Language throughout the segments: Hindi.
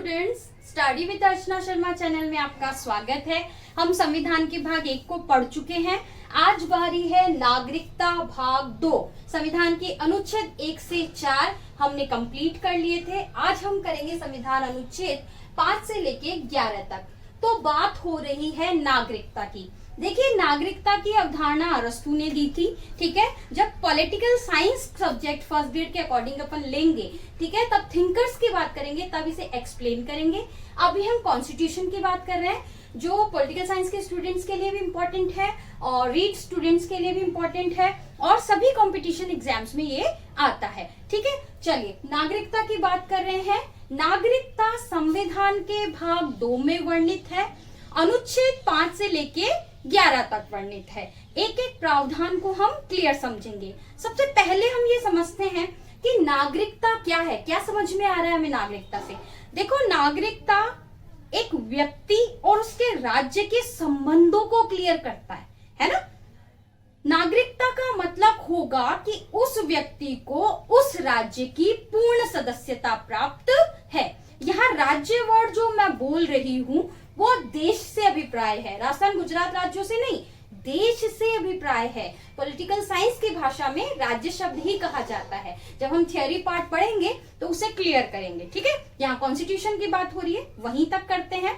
Students, study with Archana Sharma channel में आपका स्वागत है। हम संविधान के भाग 1 को पढ़ चुके हैं। आज बारी है नागरिकता भाग 2। संविधान के अनुच्छेद 1 से 4 हमने कंप्लीट कर लिए थे। आज हम करेंगे संविधान अनुच्छेद 5 से लेके 11 तक। तो बात हो रही है नागरिकता की। देखिए, नागरिकता की अवधारणा अरस्तू ने दी थी, ठीक है। जब political science subject first grade के अकॉर्डिंग अपन लेंगे, ठीक है, तब थिंकर्स की बात करेंगे, तब इसे एक्सप्लेन करेंगे। अभी हम कॉन्स्टिट्यूशन की बात कर रहे हैं, जो पॉलिटिकल साइंस के स्टूडेंट्स के लिए भी इम्पोर्टेंट है और रीड स्टूडेंट्स के लिए भी इम्पोर्टेंट है और सभी कॉम्पिटिशन एग्जाम्स में ये आता है, ठीक है। चलिए, नागरिकता की बात कर रहे हैं। नागरिकता संविधान के भाग 2 में वर्णित है। अनुच्छेद 5 से लेके 11 तक वर्णित है। एक एक प्रावधान को हम क्लियर समझेंगे। सबसे पहले हम ये समझते हैं कि नागरिकता क्या है। क्या समझ में आ रहा है हमें नागरिकता से? देखो, नागरिकता एक व्यक्ति और उसके राज्य के संबंधों को क्लियर करता है ना। नागरिकता का मतलब होगा कि उस व्यक्ति को उस राज्य की पूर्ण सदस्यता प्राप्त है। यहाँ राज्य वर्ड जो मैं बोल रही हूँ वो देश से अभिप्राय है, राजस्थान गुजरात राज्यों से नहीं, देश से अभिप्राय है। पॉलिटिकल साइंस की भाषा में राज्य शब्द ही कहा जाता है। जब हम थियोरी पार्ट पढ़ेंगे तो उसे क्लियर करेंगे, ठीक है। यहाँ कॉन्स्टिट्यूशन की बात हो रही है, वहीं तक करते हैं।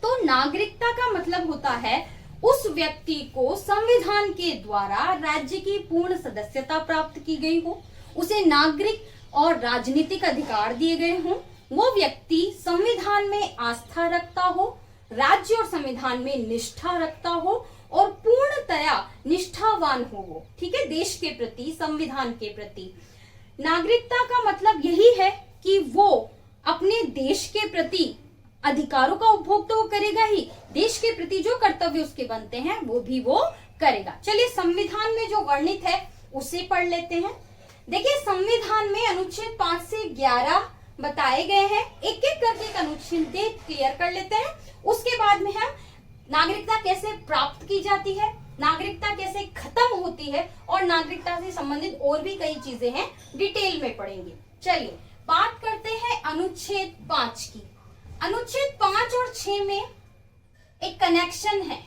तो नागरिकता का मतलब होता है उस व्यक्ति को संविधान के द्वारा राज्य की पूर्ण सदस्यता प्राप्त की गई हो, उसे नागरिक और राजनीतिक अधिकार दिए गए हों, वो व्यक्ति संविधान में आस्था रखता हो, राज्य और संविधान में निष्ठा रखता हो और पूर्णतया निष्ठावान हो वो, ठीक है, देश के प्रति, संविधान के प्रति। नागरिकता का मतलब यही है कि वो अपने देश के प्रति अधिकारों का उपभोग तो वो करेगा ही, देश के प्रति जो कर्तव्य उसके बनते हैं वो भी वो करेगा। चलिए, संविधान में जो वर्णित है उसे पढ़ लेते हैं। देखिए, संविधान में अनुच्छेद 5 से 11 बताए गए हैं। एक एक करके एक अनुच्छेद क्लियर कर लेते हैं। उसके बाद में हम नागरिकता कैसे प्राप्त की जाती है, नागरिकता कैसे खत्म होती है और नागरिकता से संबंधित और भी कई चीजें हैं, डिटेल में पढ़ेंगे। चलिए, बात करते हैं अनुच्छेद 5 की। अनुच्छेद 5 और 6 में एक कनेक्शन है।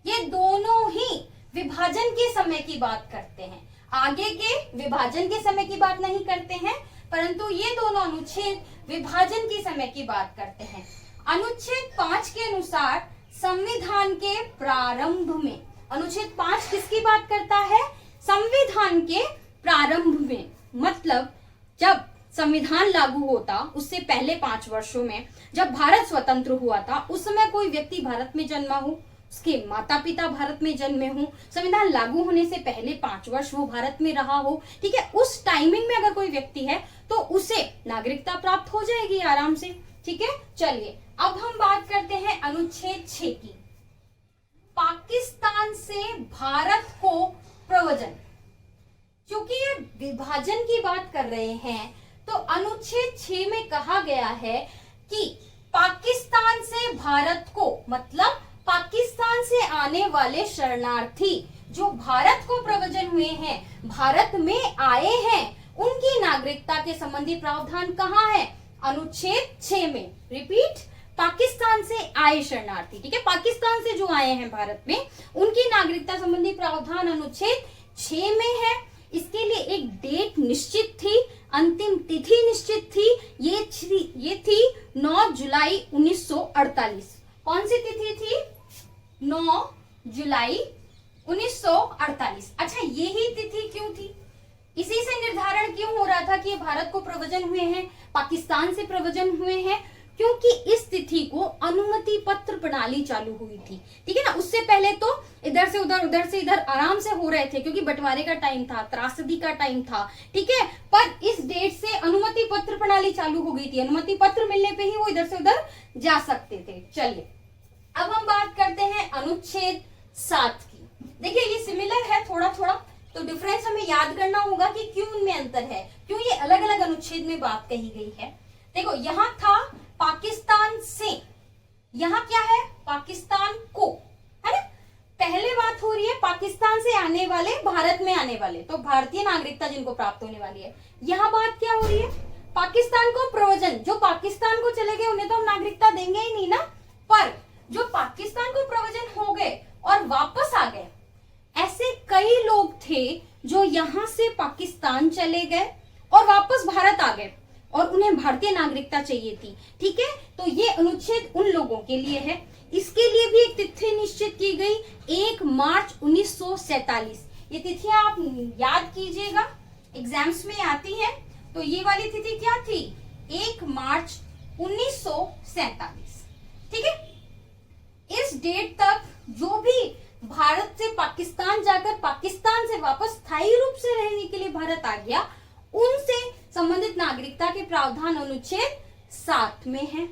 ये दोनों ही विभाजन के समय की बात करते हैं, आगे के विभाजन के समय की बात नहीं करते हैं, परंतु ये दोनों अनुच्छेद विभाजन के समय की बात करते हैं। अनुच्छेद 5 के अनुसार संविधान के प्रारंभ में, अनुच्छेद 5 किसकी बात करता है? संविधान के प्रारंभ में, मतलब जब संविधान लागू होता उससे पहले 5 वर्षों में, जब भारत स्वतंत्र हुआ था, उस समय कोई व्यक्ति भारत में जन्मा हो, उसके माता पिता भारत में जन्मे हो, संविधान लागू होने से पहले 5 वर्ष वो भारत में रहा हो, ठीक है, उस टाइमिंग में अगर कोई व्यक्ति है तो उसे नागरिकता प्राप्त हो जाएगी आराम से, ठीक है। चलिए, अब हम बात करते हैं अनुच्छेद 6 की। पाकिस्तान से भारत को प्रव्रजन, क्योंकि ये विभाजन की बात कर रहे हैं तो अनुच्छेद 6 में कहा गया है कि पाकिस्तान से भारत को, मतलब पाकिस्तान से आने वाले शरणार्थी जो भारत को प्रव्रजन हुए हैं, भारत में आए हैं, उनकी नागरिकता के संबंधी प्रावधान कहाँ है? अनुच्छेद 6 में। रिपीट, पाकिस्तान से आए शरणार्थी, ठीक है, पाकिस्तान से जो आए हैं भारत में, उनकी नागरिकता संबंधी प्रावधान अनुच्छेद 6 में है। इसके लिए एक डेट निश्चित थी, अंतिम तिथि निश्चित थी, ये थी 9 जुलाई 1948। कौन सी तिथि थी? 9 जुलाई 1948। अच्छा, यही तिथि क्यों थी? इसी से निर्धारण क्यों हो रहा था कि ये भारत को प्रव्रजन हुए हैं, पाकिस्तान से प्रव्रजन हुए हैं? क्योंकि इस तिथि को अनुमति पत्र प्रणाली चालू हुई थी, ठीक है ना। उससे पहले तो इधर से उधर, उधर से इधर आराम से हो रहे थे, क्योंकि बंटवारे का टाइम था, त्रासदी का टाइम था, ठीक है। पर इस डेट से अनुमति पत्र प्रणाली चालू हो गई थी। अनुमति पत्र मिलने पे ही वो इधर से उधर जा सकते थे। चलिए, अब हम बात करते हैं अनुच्छेद 7 की। देखिए, ये सिमिलर है थोड़ा थोड़ा, तो डिफरेंस हमें याद करना होगा कि क्यों इनमें अंतर है, क्यों ये अलग अलग अनुच्छेद में बात कही गई है। देखो, यहाँ था पाकिस्तान से, यहाँ क्या है? पाकिस्तान को, है ना। पहले बात हो रही है पाकिस्तान से आने वाले, भारत में आने वाले, तो भारतीय नागरिकता जिनको प्राप्त होने वाली है। यहाँ बात क्या हो रही है? पाकिस्तान को प्रव्रजन, जो पाकिस्तान को चले गए उन्हें तो हम नागरिकता देंगे ही नहीं ना, पर जो पाकिस्तान को प्रव्रजन हो गए और वापस आ गए, ऐसे कई लोग थे जो यहां से पाकिस्तान चले गए और वापस भारत आ गए और उन्हें भारतीय नागरिकता चाहिए थी। ठीक है, तो ये अनुच्छेद उन लोगों के लिए है। इसके लिए भी एक तिथि निश्चित की गई, 1 मार्च 1947। ये तिथियां आप याद कीजिएगा, एग्जाम्स में आती है। तो ये वाली तिथि क्या थी, 1 मार्च 1947। ठीक है, इस डेट तक जो भी भारत से पाकिस्तान जाकर पाकिस्तान से वापस स्थायी रूप से रहने के लिए भारत आ गया, उनसे संबंधित नागरिकता के प्रावधान अनुच्छेद 7 में है।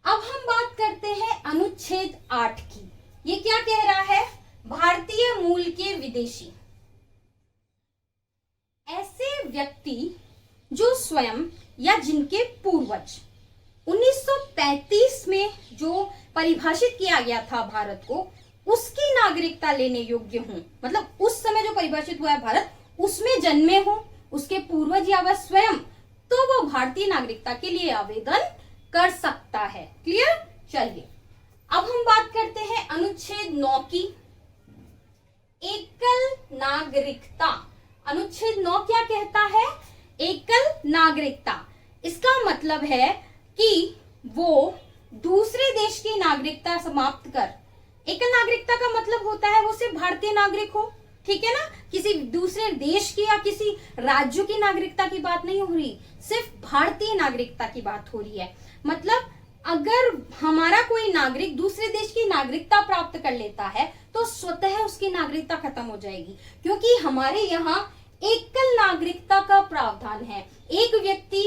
अब हम बात करते हैं अनुच्छेद 8 की। ये क्या कह रहा है, भारतीय मूल के विदेशी, ऐसे व्यक्ति जो स्वयं या जिनके पूर्वज 1935 में जो परिभाषित किया गया था भारत को, उसकी नागरिकता लेने योग्य हों, मतलब उस समय जो परिभाषित हुआ है भारत, उसमें जन्मे हों, उसके पूर्वज या वह स्वयं, तो वो भारतीय नागरिकता के लिए आवेदन कर सकता है। क्लियर? चलिए अब हम बात करते हैं अनुच्छेद 9 की, एकल नागरिकता। अनुच्छेद 9 क्या कहता है, एकल नागरिकता। इसका मतलब है कि वो दूसरे देश की नागरिकता समाप्त कर, एकल नागरिकता का मतलब होता है वो सिर्फ भारतीय नागरिक हो। ठीक है ना, किसी दूसरे देश की या किसी राज्य की नागरिकता की बात नहीं हो रही, सिर्फ भारतीय नागरिकता की बात हो रही है। मतलब अगर हमारा कोई नागरिक दूसरे देश की नागरिकता प्राप्त कर लेता है तो स्वतः उसकी नागरिकता खत्म हो जाएगी, क्योंकि हमारे यहाँ एकल नागरिकता का प्रावधान है। एक व्यक्ति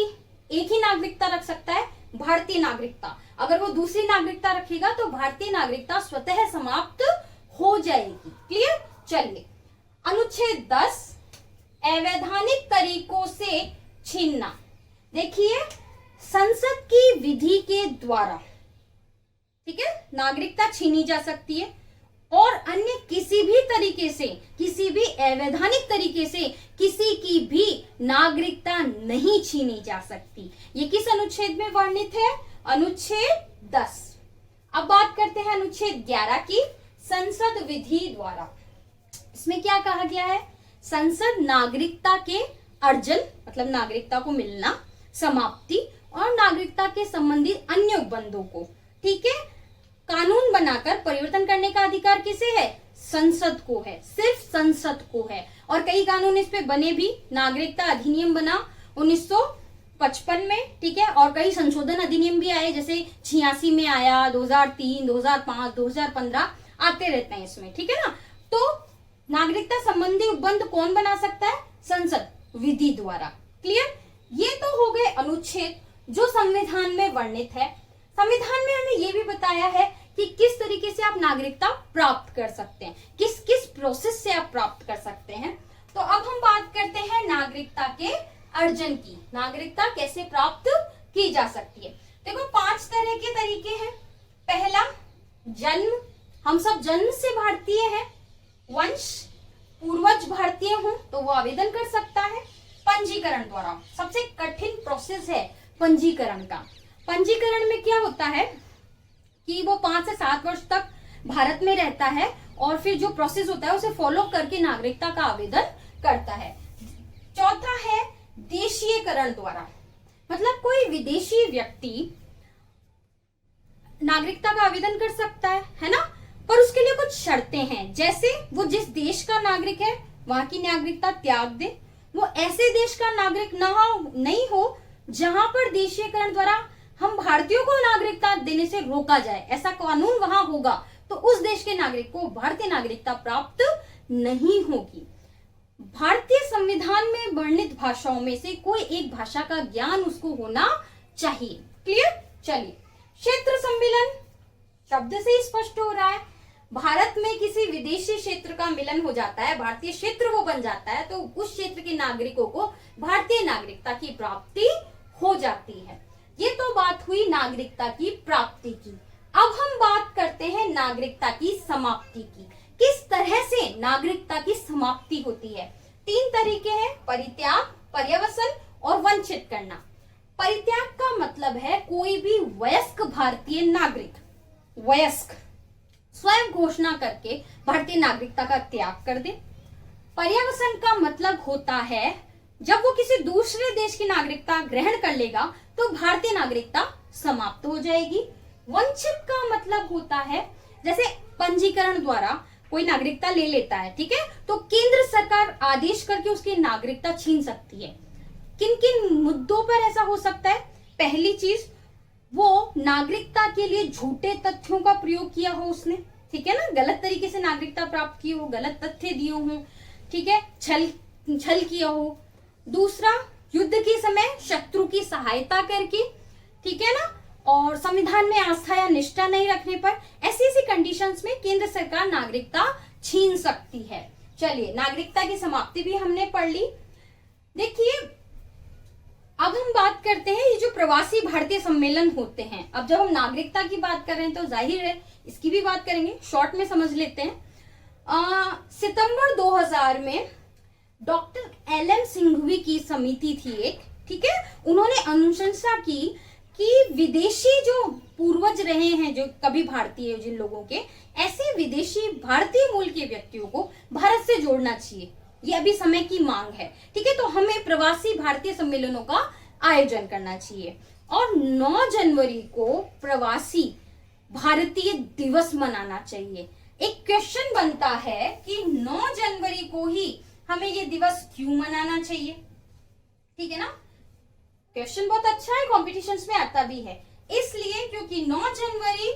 एक ही नागरिकता रख सकता है, भारतीय नागरिकता। अगर वो दूसरी नागरिकता रखेगा तो भारतीय नागरिकता स्वतः समाप्त हो जाएगी। क्लियर? चलिए अनुच्छेद 10, अवैधानिक तरीकों से छीनना। देखिए, संसद की विधि के द्वारा, ठीक है, नागरिकता छीनी जा सकती है और अन्य किसी भी तरीके से, किसी भी अवैधानिक तरीके से किसी की भी नागरिकता नहीं छीनी जा सकती। ये किस अनुच्छेद में वर्णित है? अनुच्छेद 10। अब बात करते हैं अनुच्छेद 11 की, संसद विधि द्वारा। इसमें क्या कहा गया है, संसद नागरिकता के अर्जन, मतलब नागरिकता को मिलना, समाप्ति और नागरिकता के संबंधित अन्य उपबंधों को, ठीक है, कानून बनाकर परिवर्तन करने का अधिकार किसे है? संसद को है, सिर्फ संसद को है। और कई कानून इस पे बने भी, नागरिकता अधिनियम बना 1955 में, ठीक है, और कई संशोधन अधिनियम भी आए, जैसे 86 में आया, 2003, 2005, 2015 आते रहते हैं इसमें, ठीक है ना। तो नागरिकता संबंधी उपबंध कौन बना सकता है? संसद विधि द्वारा। क्लियर? ये तो हो गए अनुच्छेद जो संविधान में वर्णित है। संविधान में हमें ये भी बताया है कि किस तरीके से आप नागरिकता प्राप्त कर सकते हैं, किस किस प्रोसेस से आप प्राप्त कर सकते हैं। तो अब हम बात करते हैं नागरिकता के अर्जन की, नागरिकता कैसे प्राप्त की जा सकती है। देखो 5 तरह के तरीके हैं। पहला, जन्म, हम सब जन्म से भारतीय हैं। वंश, पूर्वज भारतीय हूं तो वो आवेदन कर सकता है। पंजीकरण द्वारा, सबसे कठिन प्रोसेस है पंजीकरण का। पंजीकरण में क्या होता है कि वो 5 से 7 वर्ष तक भारत में रहता है और फिर जो प्रोसेस होता है उसे फॉलो करके नागरिकता का आवेदन करता है। चौथा है देशीयकरण द्वारा, मतलब कोई विदेशी व्यक्ति नागरिकता का आवेदन कर सकता है ना, पर उसके लिए कुछ शर्तें हैं। जैसे वो जिस देश का नागरिक है वहां की नागरिकता त्याग दे, वो ऐसे देश का नागरिक नहीं हो जहां पर देशीयकरण द्वारा हम भारतीयों को नागरिकता देने से रोका जाए, ऐसा कानून वहां होगा तो उस देश के नागरिक को भारतीय नागरिकता प्राप्त नहीं होगी। भारतीय संविधान में वर्णित भाषाओं में से कोई एक भाषा का ज्ञान उसको होना चाहिए। क्लियर? चलिए, क्षेत्र सम्मिलन शब्द से ही स्पष्ट हो रहा है, भारत में किसी विदेशी क्षेत्र का मिलन हो जाता है, भारतीय क्षेत्र वो बन जाता है, तो उस क्षेत्र के नागरिकों को भारतीय नागरिकता की प्राप्ति हो जाती है। ये तो बात हुई नागरिकता की प्राप्ति की। अब हम बात करते हैं नागरिकता की समाप्ति की। किस तरह से नागरिकता की समाप्ति होती है? 3 तरीके हैं, परित्याग, पर्यवसन और वंचित करना। परित्याग का मतलब है कोई भी वयस्क भारतीय नागरिक, वयस्क स्वयं घोषणा करके भारतीय नागरिकता का त्याग कर दे। पर्यवसन का मतलब होता है जब वो किसी दूसरे देश की नागरिकता ग्रहण कर लेगा तो भारतीय नागरिकता समाप्त हो जाएगी। वंचित का मतलब होता है जैसे पंजीकरण द्वारा कोई नागरिकता ले लेता है, ठीक है, तो केंद्र सरकार आदेश करके उसकी नागरिकता छीन सकती है। किन किन मुद्दों पर ऐसा हो सकता है? पहली चीज, वो नागरिकता के लिए झूठे तथ्यों का प्रयोग किया हो उसने, ठीक है ना, गलत तरीके से नागरिकता प्राप्त की हो, गलत तथ्य दिए हो, ठीक है, छल किया हो। दूसरा, युद्ध के समय शत्रु की सहायता करके, ठीक है ना, और संविधान में आस्था या निष्ठा नहीं रखने पर ऐसी कंडीशंस में केंद्र सरकार नागरिकता छीन सकती है। चलिए, नागरिकता की समाप्ति भी हमने पढ़ ली। देखिए, अब हम बात करते हैं ये जो प्रवासी भारतीय सम्मेलन होते हैं। अब जब हम नागरिकता की बात कर रहे हैं तो जाहिर है इसकी भी बात करेंगे, शॉर्ट में समझ लेते हैं। सितंबर 2000 में डॉक्टर एल.एम. सिंघवी की समिति थी एक, ठीक है, उन्होंने अनुशंसा की कि विदेशी जो पूर्वज रहे हैं, जो कभी भारतीय जिन लोगों के, ऐसे विदेशी भारतीय मूल के व्यक्तियों को भारत से जोड़ना चाहिए। ये अभी समय की मांग है, ठीक है, तो हमें प्रवासी भारतीय सम्मेलनों का आयोजन करना चाहिए। और 9 जनवरी को प्रवासी भारतीय दिवस मनाना चाहिए। एक क्वेश्चन बनता है कि 9 जनवरी को ही हमें ये दिवस क्यों मनाना चाहिए, ठीक है ना। क्वेश्चन बहुत अच्छा है, कॉम्पिटिशन्स में आता भी है। इसलिए क्योंकि 9 जनवरी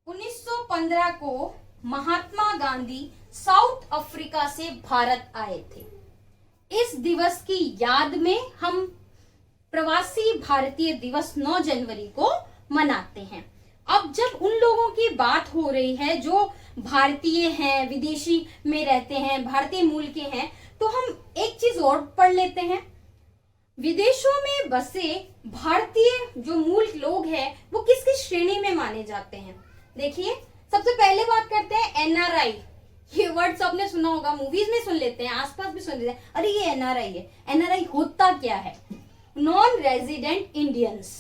1915 को महात्मा गांधी साउथ अफ्रीका से भारत आए थे। इस दिवस की याद में हम प्रवासी भारतीय दिवस 9 जनवरी को मनाते हैं। अब जब उन लोगों की बात हो रही है जो भारतीय हैं, विदेशी में रहते हैं, भारतीय मूल के हैं, तो हम एक चीज और पढ़ लेते हैं। विदेशों में बसे भारतीय जो मूल लोग हैं वो किस किस श्रेणी में माने जाते हैं? देखिए, सबसे पहले बात करते हैं एनआरआई। ये वर्ड आपने सुना होगा, मूवीज में सुन लेते हैं, आसपास भी सुन लेते हैं, अरे ये एनआरआई है। एनआरआई होता क्या है? Non resident Indians.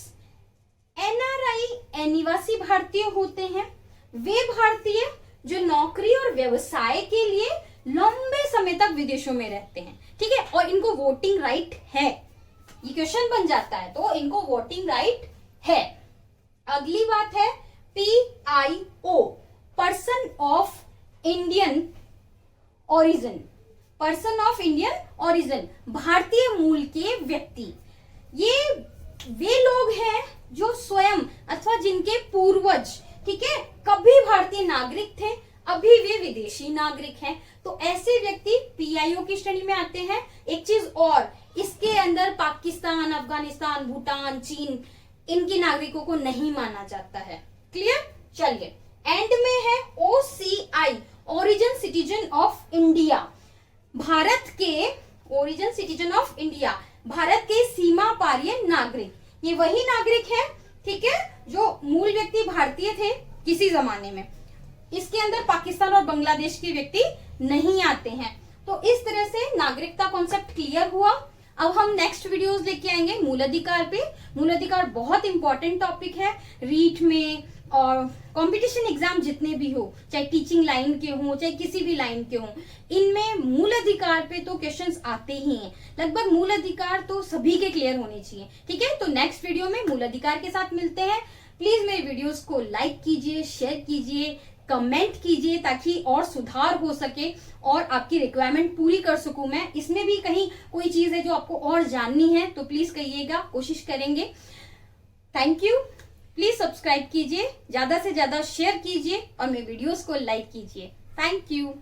एनआरआई अनिवासी भारतीय होते हैं। वे भारतीय जो नौकरी और व्यवसाय के लिए लंबे समय तक विदेशों में रहते हैं, ठीक है, और इनको वोटिंग राइट है। ये क्वेश्चन बन जाता है तो इनको वोटिंग राइट है। अगली बात है PIO, person of Indian origin. Person of Indian origin, भारतीय मूल के व्यक्ति। ये वे लोग हैं जो स्वयं अथवा जिनके पूर्वज, ठीक है, कभी भारतीय नागरिक थे, अभी वे विदेशी नागरिक हैं, तो ऐसे व्यक्ति PIO की श्रेणी में आते हैं। एक चीज और, इसके अंदर पाकिस्तान, अफगानिस्तान, भूटान, चीन, इनके नागरिकों को नहीं माना जाता है। क्लियर? चलिए, एंड में है OCI, origin citizen of India. Bharat के origin citizen of India, Bharat के सीमा पारीय नागरिक। ये वही नागरिक है, ठीक है, जो मूल व्यक्ति भारतीय थे किसी जमाने में। इसके अंदर पाकिस्तान और बांग्लादेश के व्यक्ति नहीं आते हैं। तो इस तरह से नागरिकता कॉन्सेप्ट क्लियर हुआ। अब हम नेक्स्ट वीडियोस लेके आएंगे मूल अधिकार पे। मूल अधिकार बहुत इंपॉर्टेंट टॉपिक है, रीट में और कंपटीशन एग्जाम जितने भी हो, चाहे टीचिंग लाइन के हो चाहे किसी भी लाइन के हो, इनमें मूल अधिकार पे तो क्वेश्चंस आते ही हैं। लगभग मूल अधिकार तो सभी के क्लियर होने चाहिए, ठीक है। तो नेक्स्ट वीडियो में मूल अधिकार के साथ मिलते हैं। प्लीज मेरे वीडियोस को लाइक कीजिए, शेयर कीजिए, कमेंट कीजिए ताकि और सुधार हो सके और आपकी रिक्वायरमेंट पूरी कर सकूं मैं। इसमें भी कहीं कोई चीज है जो आपको और जाननी है तो प्लीज कहिएगा, कोशिश करेंगे। Thank you. प्लीज सब्सक्राइब कीजिए, ज्यादा से ज्यादा शेयर कीजिए और मेरे वीडियोस को लाइक कीजिए। Thank you.